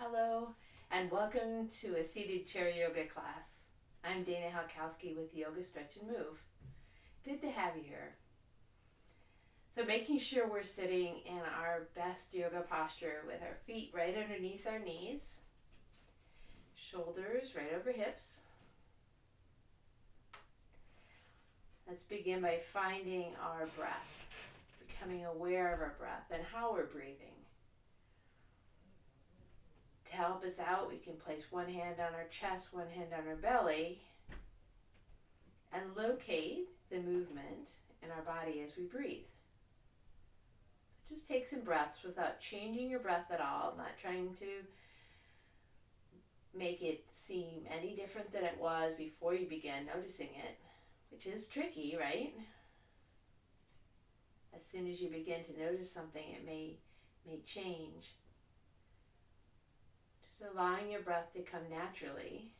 Hello, and welcome to a seated chair yoga class. I'm Dana Halkowski with Yoga Stretch and Move. Good to have you here. So making sure we're sitting in our best yoga posture with our feet right underneath our knees, shoulders right over hips. Let's begin by finding our breath, becoming aware of our breath and how we're breathing. To help us out, we can place one hand on our chest, one hand on our belly, and locate the movement in our body as we breathe. So just take some breaths without changing your breath at all, not trying to make it seem any different than it was before you began noticing it, which is tricky, right? As soon as you begin to notice something, it may change. Just allowing your breath to come naturally,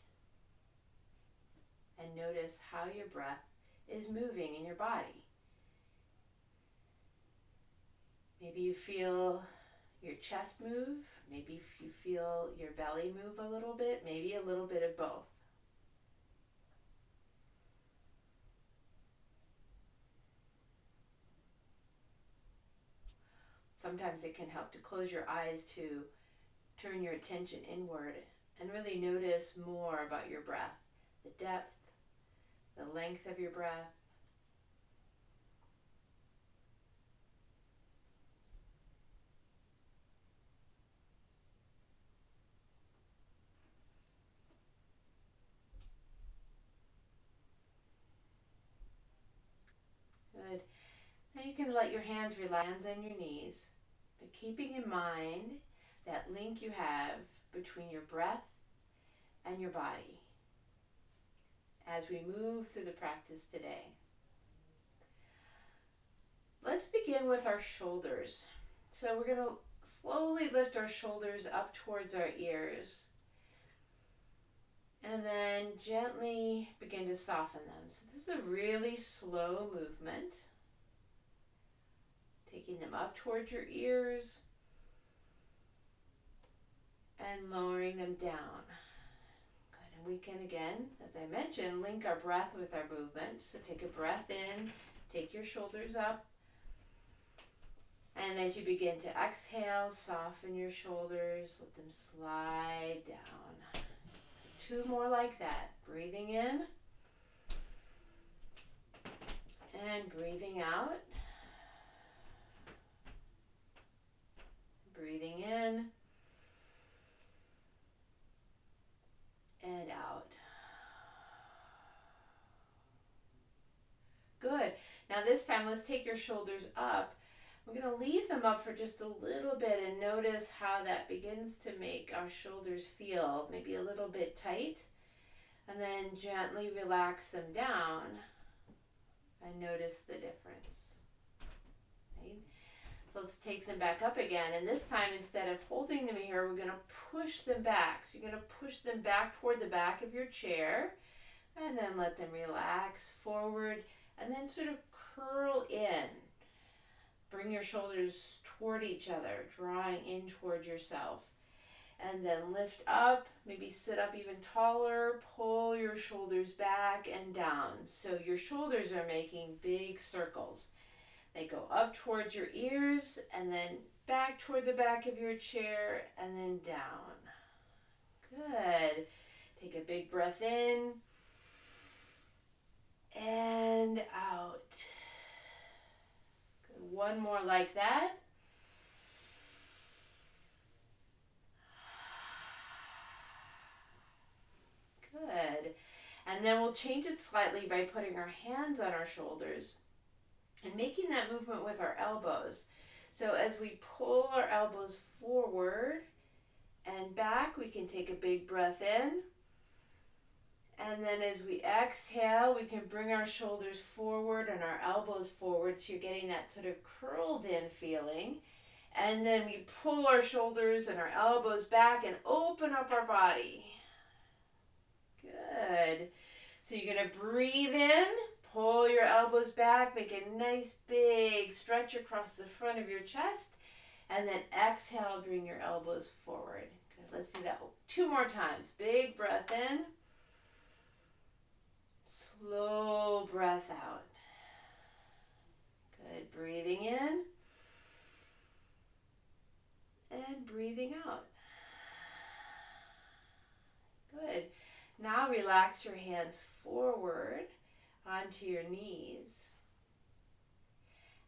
and notice how your breath is moving in your body. Maybe you feel your chest move, maybe you feel your belly move a little bit, maybe a little bit of both. Sometimes it can help to close your eyes to turn your attention inward and really notice more about your breath, the depth, the length of your breath. Good. Now you can let your hands relax on your knees, but keeping in mind that link you have between your breath and your body as we move through the practice today. Let's begin with our shoulders. So we're going to slowly lift our shoulders up towards our ears and then gently begin to soften them. So this is a really slow movement. Taking them up towards your ears and lowering them down. Good. And we can again, as I mentioned, link our breath with our movement. So take a breath in, take your shoulders up. And as you begin to exhale, soften your shoulders, let them slide down. 2 more like that. Breathing in and breathing out. Breathing in and out. Good. Now this time, let's take your shoulders up. We're going to leave them up for just a little bit and notice how that begins to make our shoulders feel maybe a little bit tight. And then gently relax them down and notice the difference. Right? So let's take them back up again. And this time, instead of holding them here, we're going to push them back. So you're going to push them back toward the back of your chair and then let them relax forward and then sort of curl in. Bring your shoulders toward each other, drawing in toward yourself. And then lift up, maybe sit up even taller, pull your shoulders back and down. So your shoulders are making big circles. They go up towards your ears and then back toward the back of your chair and then down. Good. Take a big breath in and out. Good. One more like that. Good. And then we'll change it slightly by putting our hands on our shoulders and making that movement with our elbows. So as we pull our elbows forward and back, we can take a big breath in. And then as we exhale, we can bring our shoulders forward and our elbows forward, so you're getting that sort of curled in feeling. And then we pull our shoulders and our elbows back and open up our body. Good. So you're going to breathe in, pull your elbows back, make a nice big stretch across the front of your chest, and then exhale, bring your elbows forward. Good. let's do that 2 more times. Big breath in. Slow breath out. Good. Breathing in. And breathing out. Good. Now relax your hands forward onto your knees.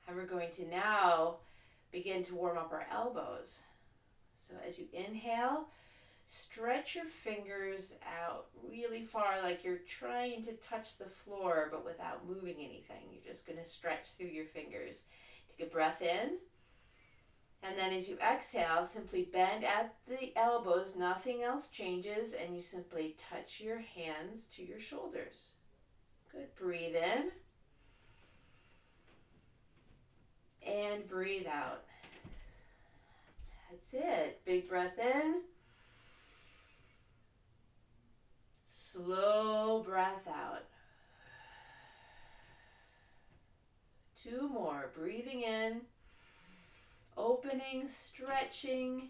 And we're going to now begin to warm up our elbows. So as you inhale, stretch your fingers out really far, like you're trying to touch the floor but without moving anything. You're just going to stretch through your fingers. Take a breath in. And then as you exhale, simply bend at the elbows, nothing else changes, and you simply touch your hands to your shoulders. Good. Breathe in. And breathe out. That's it. Big breath in. Slow breath out. 2 more. Breathing in. Opening, stretching,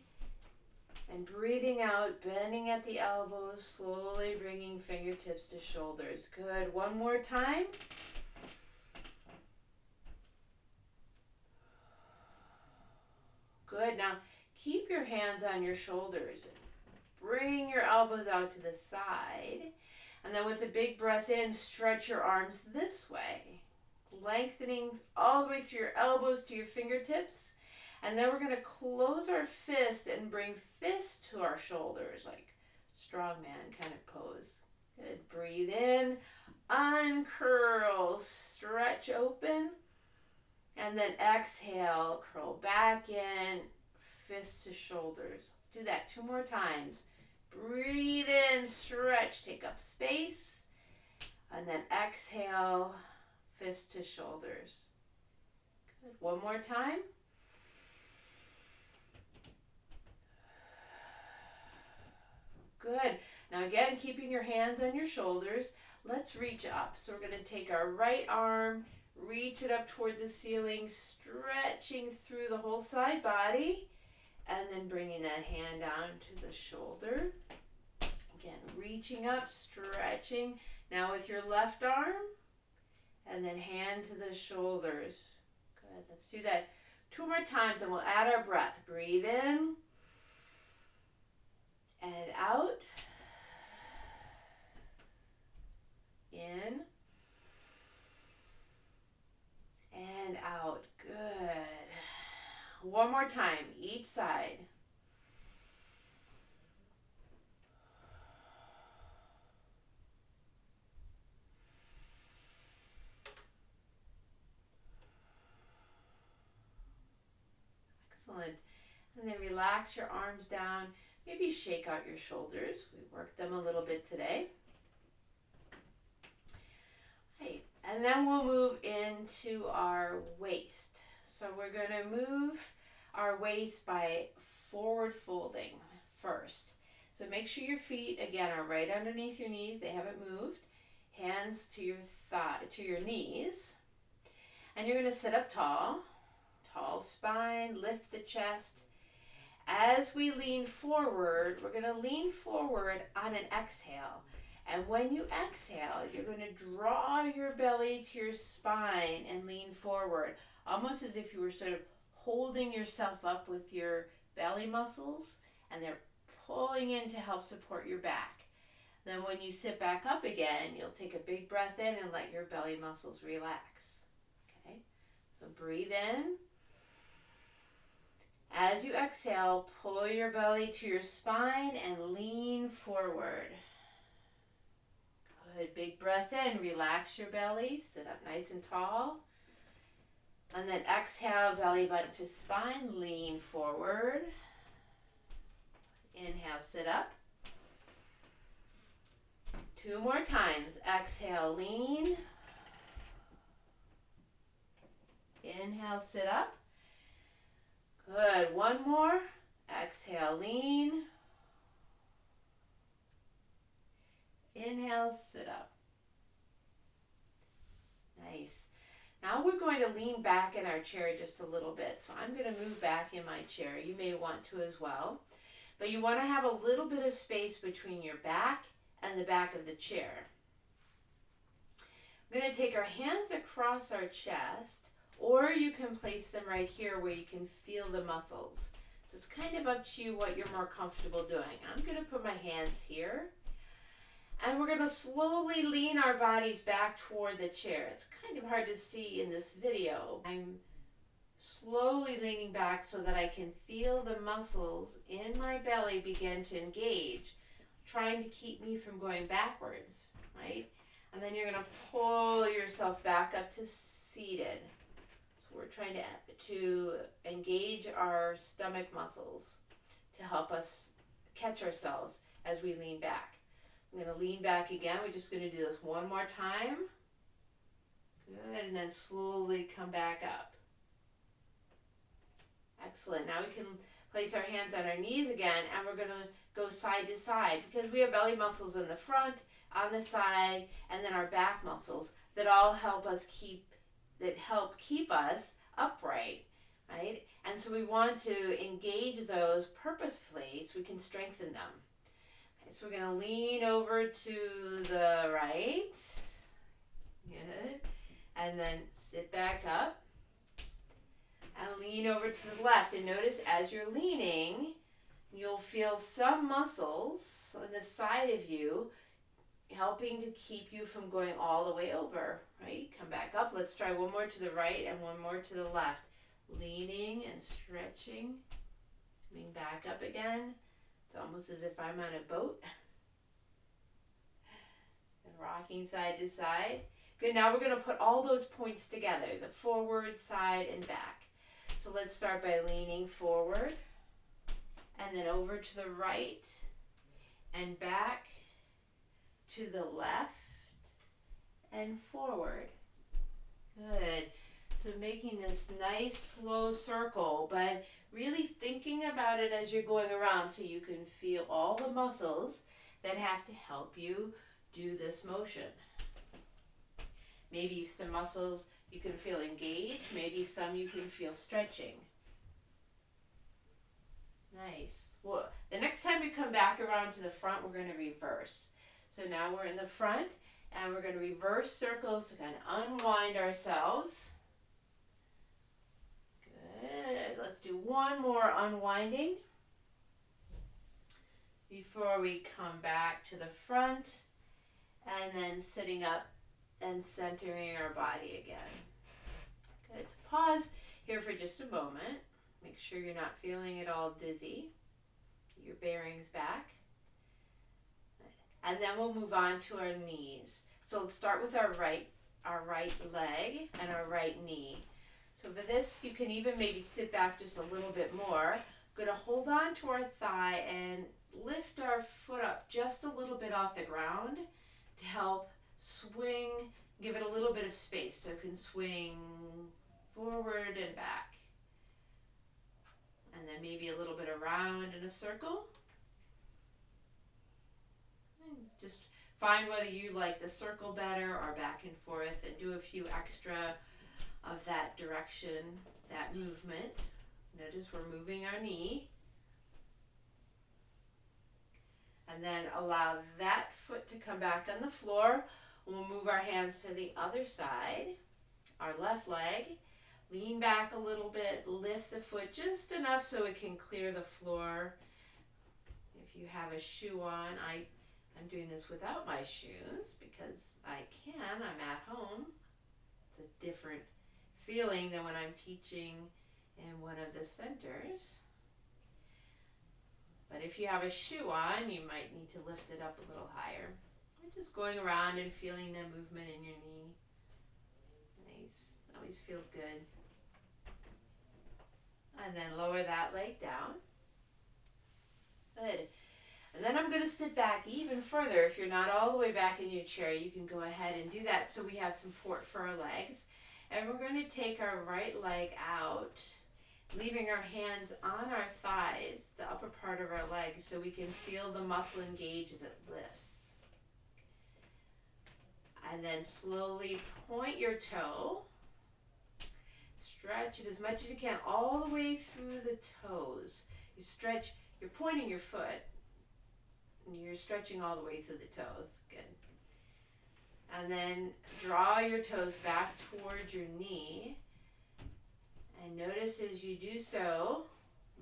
and breathing out, bending at the elbows, slowly bringing fingertips to shoulders. Good. 1 more time. Good. Now, keep your hands on your shoulders. Bring your elbows out to the side. And then with a big breath in, stretch your arms this way, lengthening all the way through your elbows to your fingertips. And then we're going to close our fist and bring fist to our shoulders, like strongman kind of pose. Good. Breathe in, uncurl, stretch open, and then exhale, curl back in, fists to shoulders. Let's do that 2 more times. Breathe in, stretch, take up space, and then exhale, fist to shoulders. Good. 1 more time. Good. Now again, keeping your hands on your shoulders, let's reach up. So we're going to take our right arm, reach it up toward the ceiling, stretching through the whole side body, and then bringing that hand down to the shoulder. Again, reaching up, stretching. Now with your left arm, and then hand to the shoulders. Good. Let's do that 2 more times, and we'll add our breath. Breathe in. And out. In. And out. Good. 1 more time, each side. Excellent. And then relax your arms down. Maybe shake out your shoulders. We worked them a little bit today. Right. And then we'll move into our waist. So we're going to move our waist by forward folding first. So make sure your feet, again, are right underneath your knees. They haven't moved. Hands to your to your knees. And you're going to sit up tall. Tall spine, lift the chest. As we lean forward, we're going to lean forward on an exhale. And when you exhale, you're going to draw your belly to your spine and lean forward, almost as if you were sort of holding yourself up with your belly muscles, and they're pulling in to help support your back. Then when you sit back up again, you'll take a big breath in and let your belly muscles relax. Okay? So breathe in. As you exhale, pull your belly to your spine and lean forward. Good. Big breath in. Relax your belly. Sit up nice and tall. And then exhale, belly button to spine. Lean forward. Inhale, sit up. 2 more times. Exhale, lean. Inhale, sit up. Good. 1 more. Exhale, lean. Inhale, sit up. Nice. Now we're going to lean back in our chair just a little bit. So I'm going to move back in my chair. You may want to as well. but you want to have a little bit of space between your back and the back of the chair. We're going to take our hands across our chest, or you can place them right here where you can feel the muscles. So it's kind of up to you what you're more comfortable doing. I'm going to put my hands here, and we're going to slowly lean our bodies back toward the chair. It's kind of hard to see in this video. I'm slowly leaning back so that I can feel the muscles in my belly begin to engage, trying to keep me from going backwards, right? And then you're going to pull yourself back up to seated. So we're trying to engage our stomach muscles to help us catch ourselves as we lean back. I'm going to lean back again. We're just going to do this one more time. Good, and then slowly come back up. Excellent. Now we can place our hands on our knees again, and we're going to go side to side because we have belly muscles in the front, on the side, and then our back muscles that all help keep us upright, right? And so we want to engage those purposefully so we can strengthen them. Okay, so we're going to lean over to the right. Good. And then sit back up. And lean over to the left. And notice as you're leaning, you'll feel some muscles on the side of you helping to keep you from going all the way over, right? Come back up. Let's try one more to the right and one more to the left. Leaning and stretching. Coming back up again. It's almost as if I'm on a boat. And rocking side to side. Good, now we're going to put all those points together. The forward, side, and back. So let's start by leaning forward. And then over to the right. And back to the left and forward. Good. So making this nice slow circle, but really thinking about it as you're going around so you can feel all the muscles that have to help you do this motion. Maybe some muscles you can feel engaged, maybe some you can feel stretching. Nice. Well, the next time we come back around to the front, we're going to reverse. So now we're in the front, and we're going to reverse circles to kind of unwind ourselves. Good. Let's do one more unwinding before we come back to the front, and then sitting up and centering our body again. Good. So pause here for just a moment. Make sure you're not feeling at all dizzy. Get your bearings back. And then we'll move on to our knees. So let's start with our right leg and our right knee. So for this, you can even maybe sit back just a little bit more. We're going to hold on to our thigh and lift our foot up just a little bit off the ground to help swing, give it a little bit of space so it can swing forward and back. And then maybe a little bit around in a circle. And just find whether you like the circle better or back and forth, and do a few extra of that direction, that movement. Notice we're moving our knee. And then allow that foot to come back on the floor. We'll move our hands to the other side, our left leg. Lean back a little bit, lift the foot just enough so it can clear the floor. If you have a shoe on, I'm doing this without my shoes because I can, I'm at home. It's a different feeling than when I'm teaching in one of the centers. But if you have a shoe on, you might need to lift it up a little higher. We're just going around and feeling the movement in your knee. Nice. Always feels good. And then lower that leg down. Good. And then I'm going to sit back even further. If you're not all the way back in your chair, you can go ahead and do that so we have support for our legs. And we're going to take our right leg out, leaving our hands on our thighs, the upper part of our legs, so we can feel the muscle engage as it lifts. And then slowly point your toe. Stretch it as much as you can all the way through the toes. You stretch you're pointing your foot and you're stretching all the way through the toes. Good. And then draw your toes back towards your knee. And notice as you do so,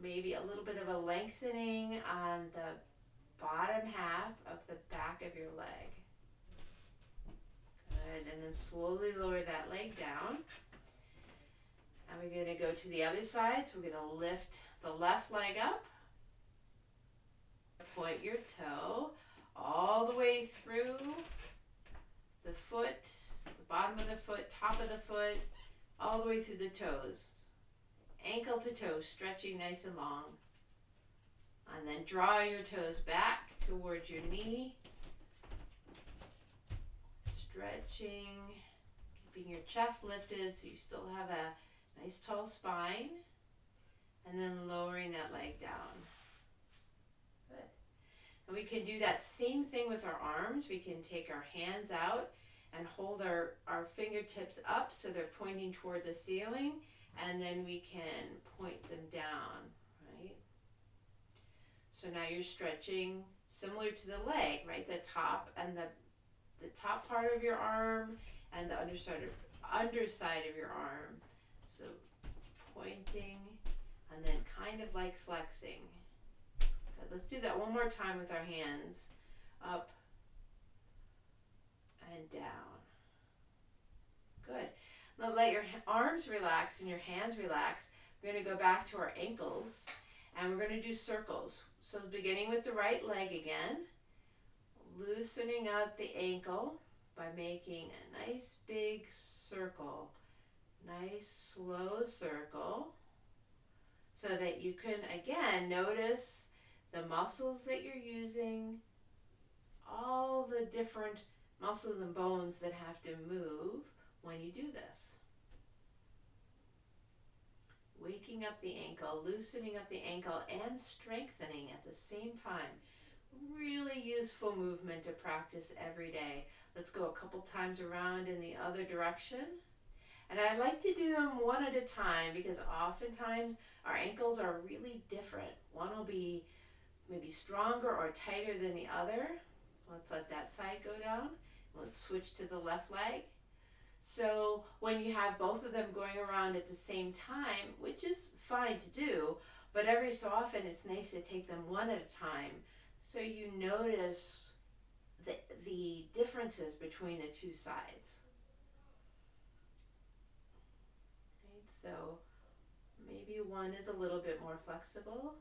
maybe a little bit of a lengthening on the bottom half of the back of your leg. Good. And then slowly lower that leg down. And we're going to go to the other side. So we're going to lift the left leg up. Point your toe all the way through the foot, the bottom of the foot, top of the foot, all the way through the toes. Ankle to toe, stretching nice and long. And then draw your toes back towards your knee. Stretching, keeping your chest lifted so you still have a nice tall spine. And then lowering that leg down. Good. And we can do that same thing with our arms. We can take our hands out and hold our fingertips up so they're pointing toward the ceiling. And then we can point them down, right? So now you're stretching similar to the leg, right? The top and the top part of your arm and the underside of your arm. So pointing and then kind of like flexing. Good. Let's do that one more time with our hands. Up and down. Good. Now let your arms relax and your hands relax. We're going to go back to our ankles and we're going to do circles. So beginning with the right leg again, loosening up the ankle by making a nice big circle. Nice slow circle so that you can again notice the muscles that you're using, all the different muscles and bones that have to move when you do this. Waking up the ankle, loosening up the ankle, and strengthening at the same time. Really useful movement to practice every day. Let's go a couple times around in the other direction. And I like to do them one at a time because oftentimes our ankles are really different. One will be maybe stronger or tighter than the other. Let's let that side go down. Let's switch to the left leg. So when you have both of them going around at the same time, which is fine to do, but every so often it's nice to take them one at a time so you notice the differences between the two sides. Right, so maybe one is a little bit more flexible.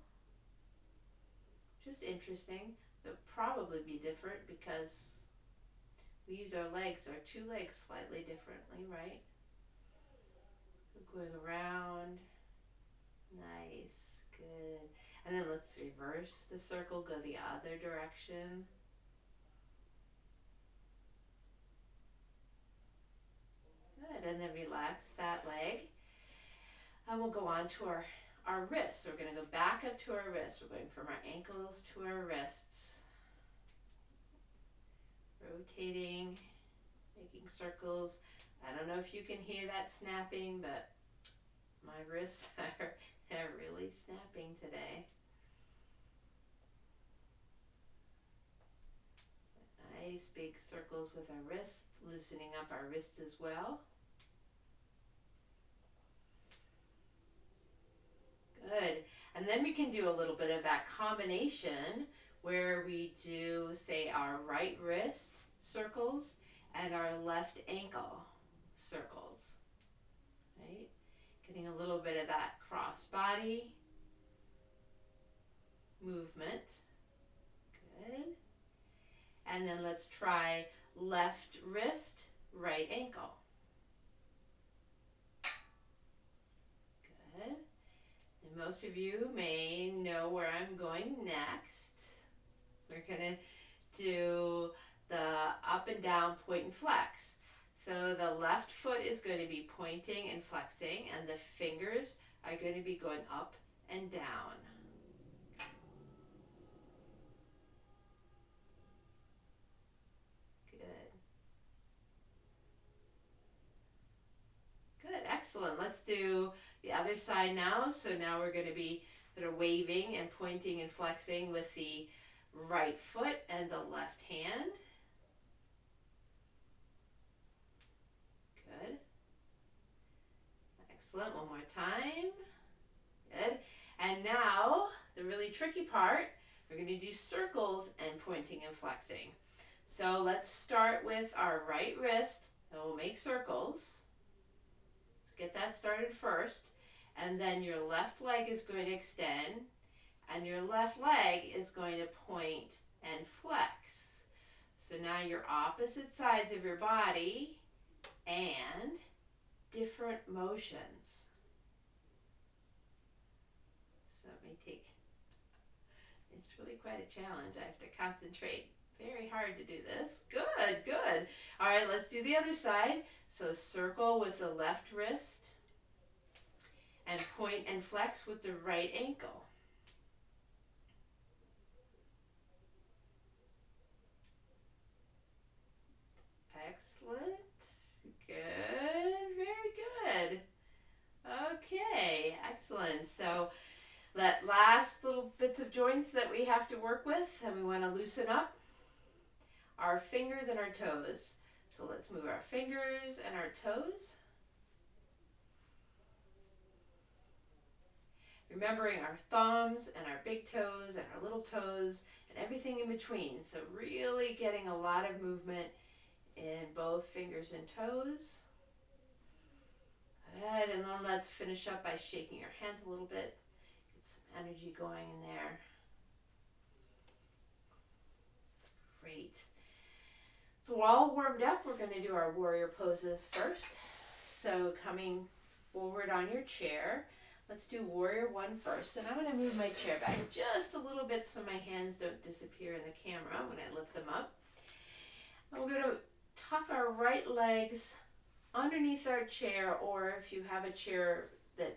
Just interesting. They'll probably be different because we use our legs, our two legs slightly differently, right? Going around. Nice. Good. And then let's reverse the circle, go the other direction. Good. And then relax that leg. And we'll go on to our wrists. We're going to go back up to our wrists. We're going from our ankles to our wrists. Rotating, making circles. I don't know if you can hear that snapping, but my wrists are really snapping today. Nice big circles with our wrists, loosening up our wrists as well. Good. And then we can do a little bit of that combination where we do, say, our right wrist circles and our left ankle circles, right? Getting a little bit of that cross body movement. Good. And then let's try left wrist, right ankle. Good. And most of you may know where I'm going next. We're going to do the up and down point and flex. So the left foot is going to be pointing and flexing, and the fingers are going to be going up and down. Good. Good, excellent. Let's do the other side now. So now we're going to be Sort of waving and pointing and flexing with the right foot and the left hand. Good. Excellent. One more time. Good. And now, the really tricky part, we're going to do circles and pointing and flexing. So let's start with our right wrist, and we'll make circles. Let's get that started first. And then your left leg is going to extend, and your left leg is going to point and flex. So now you're opposite sides of your body and different motions. So let me take, it's really quite a challenge. I have to concentrate very hard to do this. Good, good. All right, let's do the other side. So circle with the left wrist and point and flex with the right ankle. Excellent. Good. Very good. Okay, excellent. So that last little bits of joints that we have to work with, and we want to loosen up our fingers and our toes. So let's move our fingers and our toes. Remembering our thumbs and our big toes and our little toes and everything in between. So really getting a lot of movement in both fingers and toes. Good, and then let's finish up by shaking your hands a little bit. Get some energy going in there. Great. So we're all warmed up. We're going to do our warrior poses first. So coming forward on your chair. Let's do warrior one first. And I'm going to move my chair back just a little bit so my hands don't disappear in the camera when I lift them up. And we're going to tuck our right legs underneath our chair, or if you have a chair that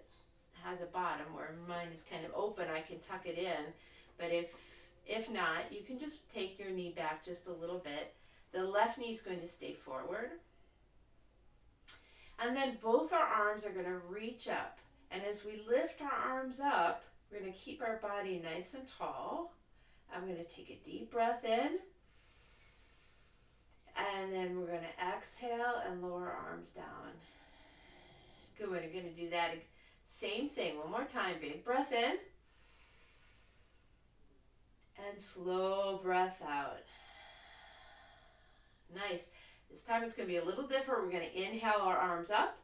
has a bottom, where mine is kind of open, I can tuck it in. But if not, you can just take your knee back just a little bit. The left knee is going to stay forward. And then both our arms are going to reach up. And as we lift our arms up, we're going to keep our body nice and tall. I'm going to take a deep breath in. And then we're going to exhale and lower our arms down. Good, we're going to do that same thing one more time. Big breath in. And slow breath out. Nice. This time it's going to be a little different. We're going to inhale our arms up.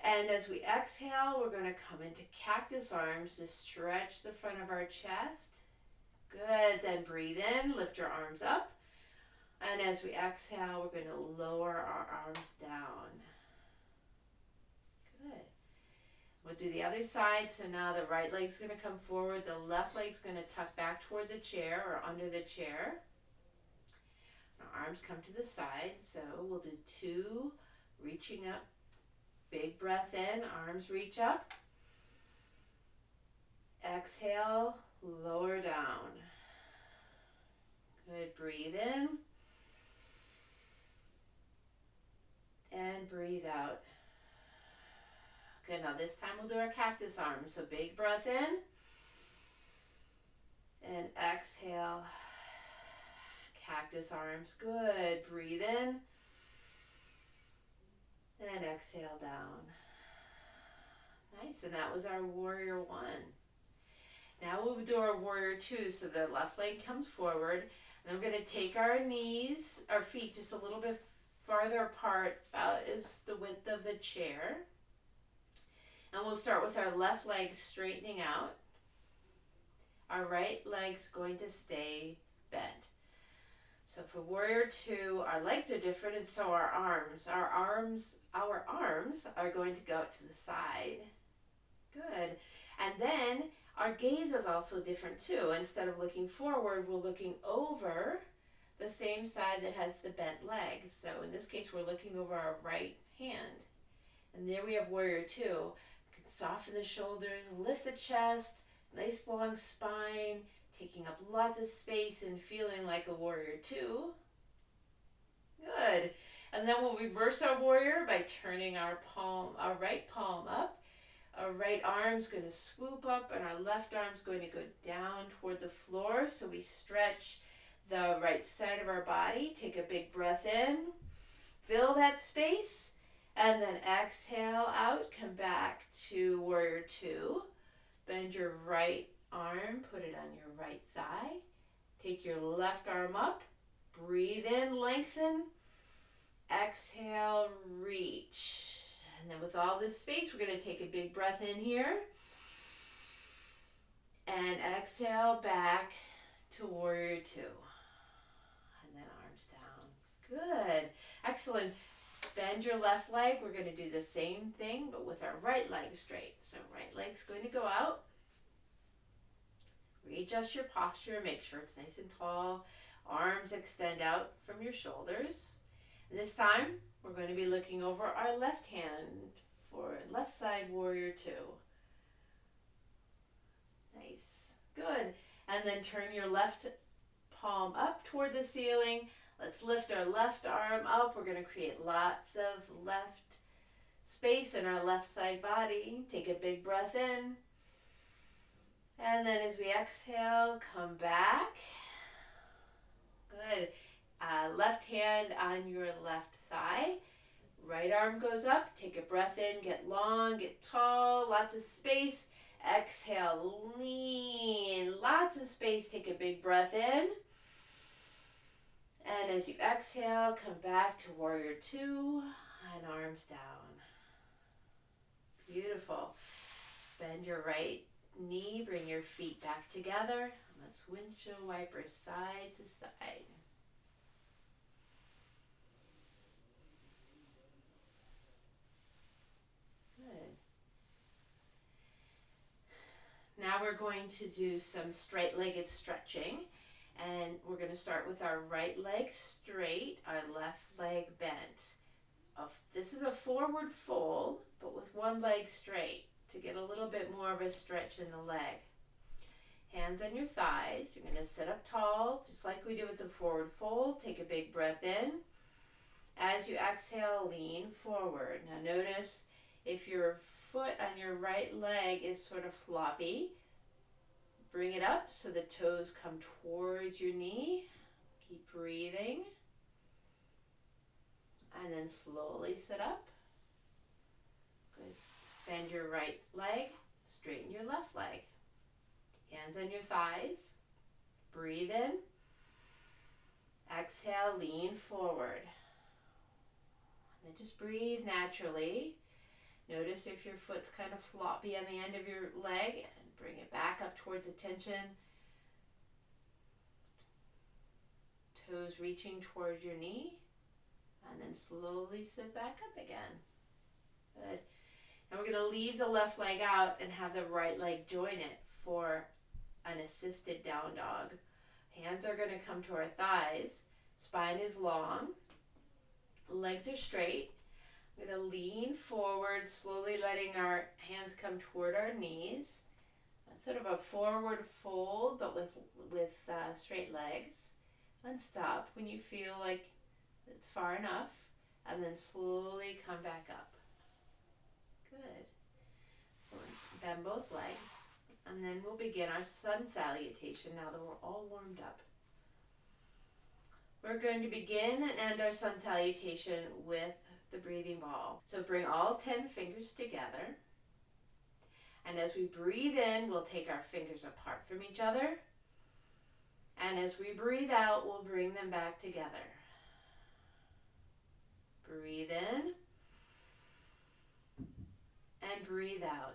And as we exhale, we're going to come into cactus arms to stretch the front of our chest. Good. Then breathe in, lift your arms up. And as we exhale, we're going to lower our arms down. Good. We'll do the other side. So now the right leg's going to come forward. The left leg's going to tuck back toward the chair or under the chair. Our arms come to the side. So we'll do two, reaching up. Big breath in, arms reach up. Exhale, lower down. Good, breathe in. And breathe out. Good, now this time we'll do our cactus arms. So big breath in. And exhale. Cactus arms, good. Breathe in. And exhale down. Nice, and that was our warrior one. Now we'll do our warrior two. So the left leg comes forward. And I'm going to take our knees, our feet just a little bit farther apart, about as the width of the chair. And we'll start with our left leg straightening out. Our right leg's going to stay bent. So for warrior two, our legs are different, and so our arms. Our arms are going to go out to the side. Good. And then our gaze is also different too. Instead of looking forward, we're looking over the same side that has the bent legs. So in this case, we're looking over our right hand. And there we have warrior two. You can soften the shoulders, lift the chest, nice long spine, taking up lots of space and feeling like a warrior two. Good. And then we'll reverse our warrior by turning our right palm up, Our right arm's going to swoop up and our left arm's going to go down toward the floor. So we stretch the right side of our body. Take a big breath in. Fill that space. And then exhale out. Come back to warrior two. Bend your right arm. Put it on your right thigh. Take your left arm up. Breathe in. Lengthen. Exhale. Reach. And then with all this space, we're going to take a big breath in here. And exhale back to warrior two. And then arms down. Good. Excellent. Bend your left leg. We're going to do the same thing, but with our right leg straight. So right leg's going to go out. Readjust your posture. Make sure it's nice and tall. Arms extend out from your shoulders. And this time, we're going to be looking over our left hand for left side warrior two. Nice. Good. And then turn your left palm up toward the ceiling. Let's lift our left arm up. We're going to create lots of left space in our left side body. Take a big breath in. And then as we exhale, come back. Good. Left hand on your left thigh. Right arm goes up. Take a breath in. Get long, get tall. Lots of space. Exhale, lean. Lots of space. Take a big breath in. And as you exhale, come back to warrior two and arms down. Beautiful. Bend your right knee. Bring your feet back together. Let's windshield wipers side to side. Now we're going to do some straight-legged stretching, and we're going to start with our right leg straight, our left leg bent. This is a forward fold, but with one leg straight to get a little bit more of a stretch in the leg. Hands on your thighs. You're going to sit up tall, just like we do with the forward fold. Take a big breath in. As you exhale, lean forward. Now notice if your foot on your right leg is sort of floppy, bring it up so the toes come towards your knee. Keep breathing. And then slowly sit up. Good. Bend your right leg, straighten your left leg. Hands on your thighs. Breathe in. Exhale, lean forward. And then just breathe naturally. Notice if your foot's kind of floppy on the end of your leg, and bring it back up towards attention. Toes reaching towards your knee, and then slowly sit back up again. Good. And we're going to leave the left leg out and have the right leg join it for an assisted down dog. Hands are going to come to our thighs. Spine is long. Legs are straight. We're going to lean forward, slowly letting our hands come toward our knees. That's sort of a forward fold, but with straight legs. And stop when you feel like it's far enough, and then slowly come back up. Good. So bend both legs, and then we'll begin our sun salutation now that we're all warmed up. We're going to begin and end our sun salutation with the breathing ball. So bring all 10 fingers together. And as we breathe in, we'll take our fingers apart from each other. And as we breathe out, we'll bring them back together. Breathe in. And breathe out.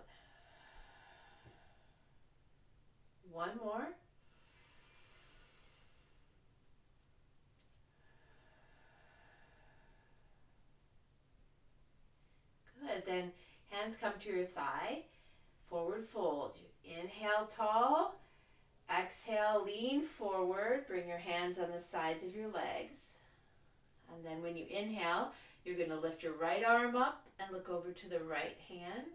One more. Good. Then hands come to your thigh. Forward fold. You inhale tall. Exhale, lean forward. Bring your hands on the sides of your legs. And then when you inhale, you're going to lift your right arm up and look over to the right hand.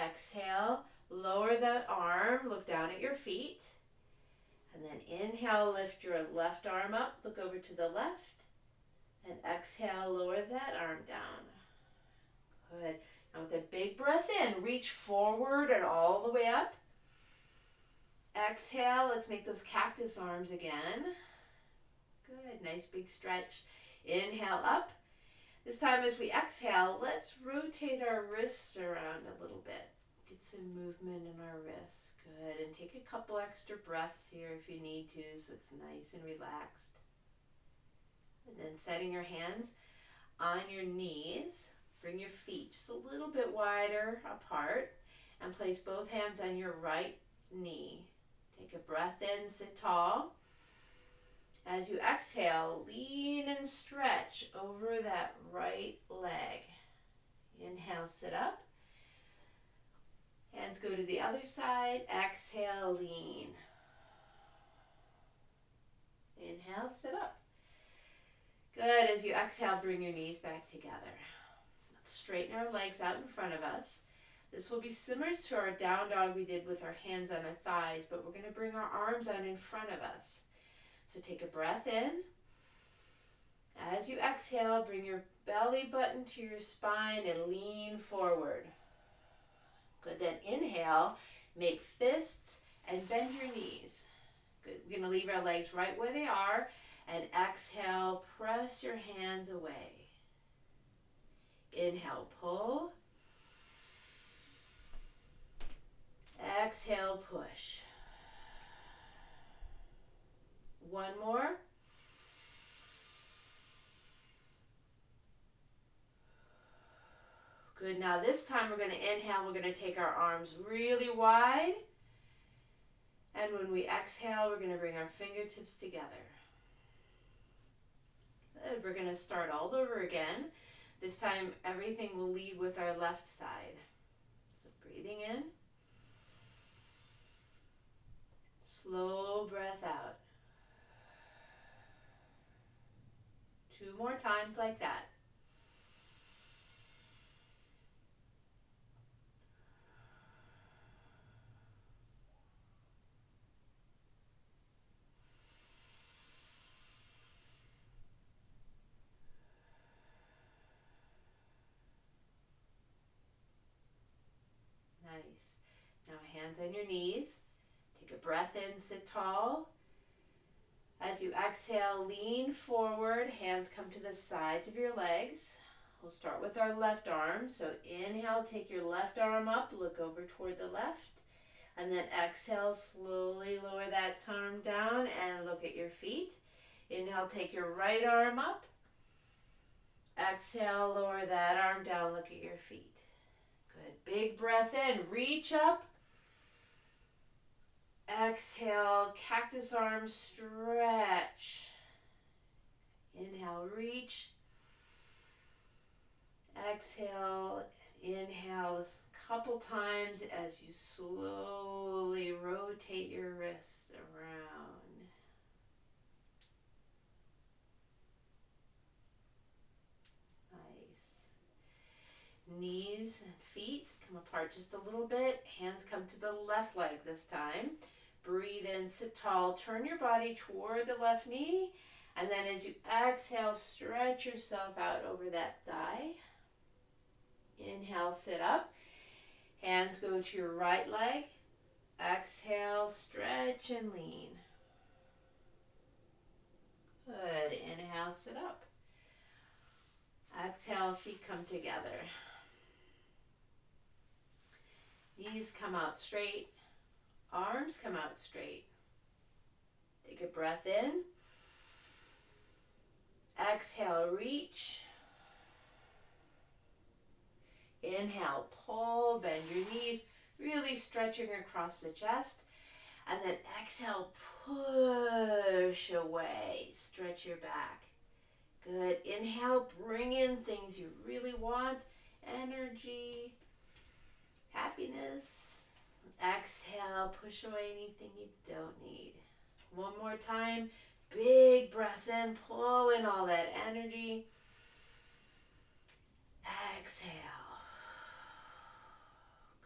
Exhale, lower the arm, look down at your feet. And then inhale, lift your left arm up, look over to the left. And exhale, lower that arm down. Good. And with a big breath in, reach forward and all the way up. Exhale, let's make those cactus arms again. Good, nice big stretch. Inhale up. This time as we exhale, let's rotate our wrists around a little bit. Get some movement in our wrists. Good, and take a couple extra breaths here if you need to, so it's nice and relaxed. And then setting your hands on your knees. Bring your feet just a little bit wider apart and place both hands on your right knee. Take a breath in, sit tall. As you exhale, lean and stretch over that right leg. Inhale, sit up. Hands go to the other side. Exhale, lean. Inhale, sit up. Good. As you exhale, bring your knees back together. Let's straighten our legs out in front of us. This will be similar to our down dog we did with our hands on our thighs, but we're going to bring our arms out in front of us. So take a breath in. As you exhale, bring your belly button to your spine and lean forward. Good, then inhale, make fists and bend your knees. Good, we're going to leave our legs right where they are and exhale, press your hands away. Inhale, pull. Exhale, push. One more. Good, now this time we're going to inhale, we're going to take our arms really wide. And when we exhale, we're going to bring our fingertips together. Good, we're going to start all over again. This time everything will lead with our left side. So breathing in. Slow breath out. 2 more times like that. Nice. Now hands on your knees. Take a breath in, sit tall. As you exhale, lean forward, hands come to the sides of your legs. We'll start with our left arm. So inhale, take your left arm up, look over toward the left. And then exhale, slowly lower that arm down and look at your feet. Inhale, take your right arm up. Exhale, lower that arm down, look at your feet. Good, big breath in, reach up. Exhale, cactus arms, stretch. Inhale, reach. Exhale, inhale a couple times as you slowly rotate your wrists around. Nice. Knees and feet come apart just a little bit. Hands come to the left leg this time. Breathe in, sit tall, turn your body toward the left knee, and then as you exhale, stretch yourself out over that thigh. Inhale, sit up. Hands go to your right leg. Exhale, stretch and lean. Good. Inhale, sit up. Exhale, feet come together. Knees come out straight. Arms come out straight. Take a breath in. Exhale, reach. Inhale, pull, bend your knees, really stretching across the chest. And then exhale, push away, stretch your back. Good. Inhale, bring in things you really want, energy, happiness. Exhale, push away anything you don't need. One more time, big breath in, pull in all that energy. Exhale.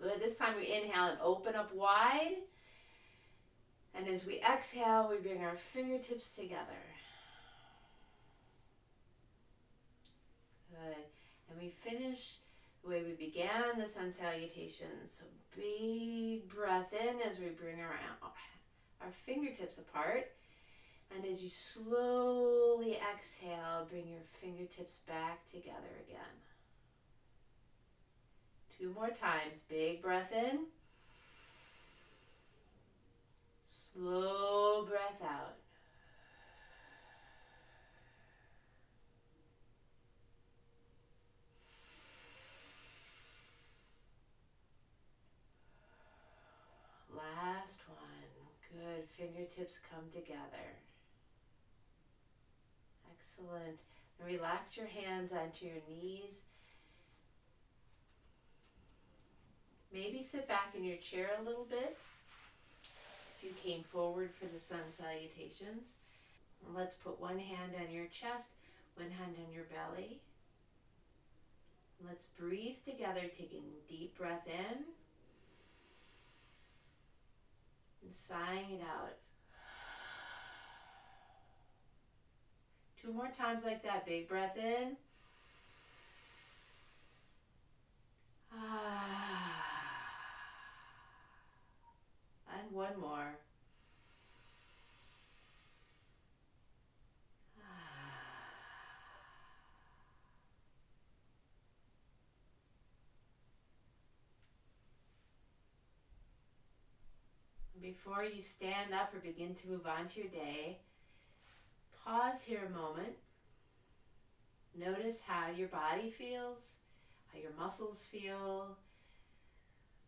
Good, this time we inhale and open up wide. And as we exhale, we bring our fingertips together. Good, and we finish the way we began the sun salutation. So big breath in as we bring our fingertips apart. And as you slowly exhale, bring your fingertips back together again. 2 more times. Big breath in. Slow breath out. Last one. Good. Fingertips come together. Excellent. And relax your hands onto your knees. Maybe sit back in your chair a little bit if you came forward for the sun salutations. And let's put one hand on your chest, one hand on your belly. Let's breathe together, taking a deep breath in and sighing it out. 2 more times like that. Big breath in. And one more. Before you stand up or begin to move on to your day, pause here a moment. Notice how your body feels, how your muscles feel,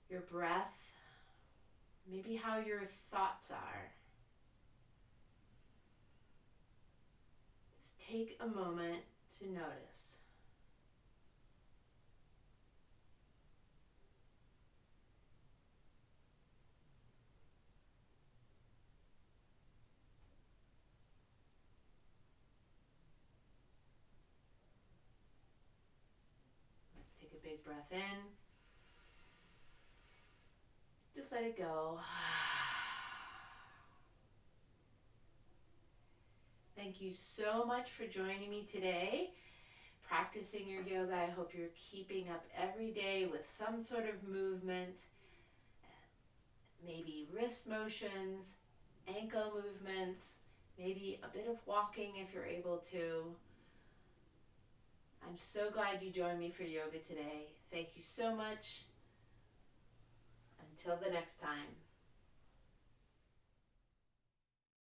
your breath, maybe how your thoughts are. Just take a moment to notice. Let's take a big breath in. Just let it go. Thank you so much for joining me today. Practicing your yoga. I hope you're keeping up every day with some sort of movement, maybe wrist motions, ankle movements, maybe a bit of walking if you're able to. I'm so glad you joined me for yoga today. Thank you so much. Until the next time.